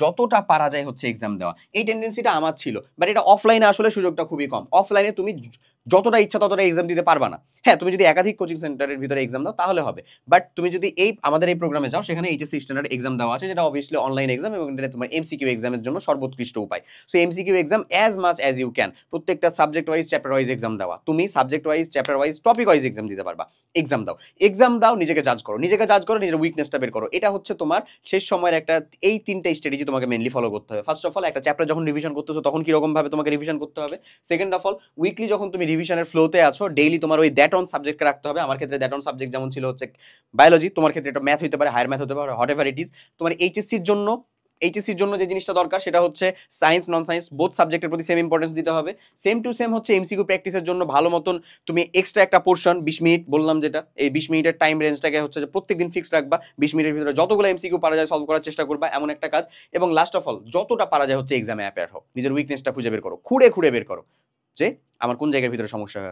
যতটা পারা যায় হচ্ছে এক্সাম দেওয়া, এই টেন্ডেন্সিটা আমার ছিল, বাট এটা অফলাইনে আসলে সুযোগটা খুবই কম। অফলাইনে তুমি যতটা ইচ্ছা ততটা এক্সাম দিতে পারবা না। হ্যাঁ, তুমি যদি একাধিক কোচিং সেন্টারের ভিতরে এক্সাম দাও তাহলে হবে, বাট তুমি যদি আমাদের এই প্রোগ্রামে যাও, সেখানে এইচএসসি স্ট্যান্ডার্ড এক্সাম দেওয়া আছে, যেটা অবভিয়াসলি অনলাইন এক্সাম, এবং এটা তোমার এমসিকিউ এক্সামের জন্য সর্বোৎকৃষ্ট উপায়। So MCQ exam as much as you can, প্রত্যেকটা subject wise chapter wise exam দেওয়া, তুমি subject wise chapter wise topic wise exam দিতে পারবা। এক্সাম দাও, এক্সাম দাও, নিজেকে জাজ করো, নিজের উইকনেসটা বের করো। এটা হচ্ছে তোমার শেষ সময়ের একটা, এই তিনটা স্ট্র্যাটেজি তোমাকে মেনলি ফলো করতে হবে। ফার্স্ট অফ অল, একটা চ্যাপ্টার যখন রিভিশন করতেছো তখন কিরকম ভাবে তোমাকে রিভিশন করতে হবে। সেকেন্ড অফ অল, উইকলি যখন তুমি রিভিশনের ফ্লোতে আছো, ডেইলি তোমার ওই দ্যাট অন সাবজেক্টকে রাখতে হবে। আমার ক্ষেত্রে দ্যাট অন সাবজেক্ট যেমন ছিল হচ্ছে বায়োলজি, তোমার ক্ষেত্রে এটা ম্যাথ হতে পারে, হায়ার ম্যাথ হতে পারে, হোয়াট এভার ইট ইজ। তোমার এইচএসসির জন্য যে জিনিসটা দরকার সেটা হচ্ছে সায়েন্স নন সায়েন্স বোথ সাবজেক্টের প্রতি সেম ইম্পর্টেন্স দিতে হবে। সেম টু সেম হচ্ছে এমসিকিউ প্র্যাকটিসের জন্য ভালো মতন তুমি এক্সট্রা একটা পোর্শন 20 মিনিট বললাম, যেটা এই 20 মিনিটের টাইম রেঞ্জটাকে হচ্ছে যে প্রত্যেকদিন ফিক্স রাখবা। 20 মিনিটের ভিতরে যতগুলো এমসিকিউ পারা যায় সলভ করার চেষ্টা করবা, এমন একটা কাজ। এবং লাস্ট অফ অল, যতটা পারা যায় হচ্ছে এক্সামে অ্যাপেয়ার হও, নিজের উইকনেসটা খুঁজে বের করো, খুঁড়ে খুঁড়ে বের করো যে আমার কোন জায়গার ভিতরে সমস্যা হয়ে আছে।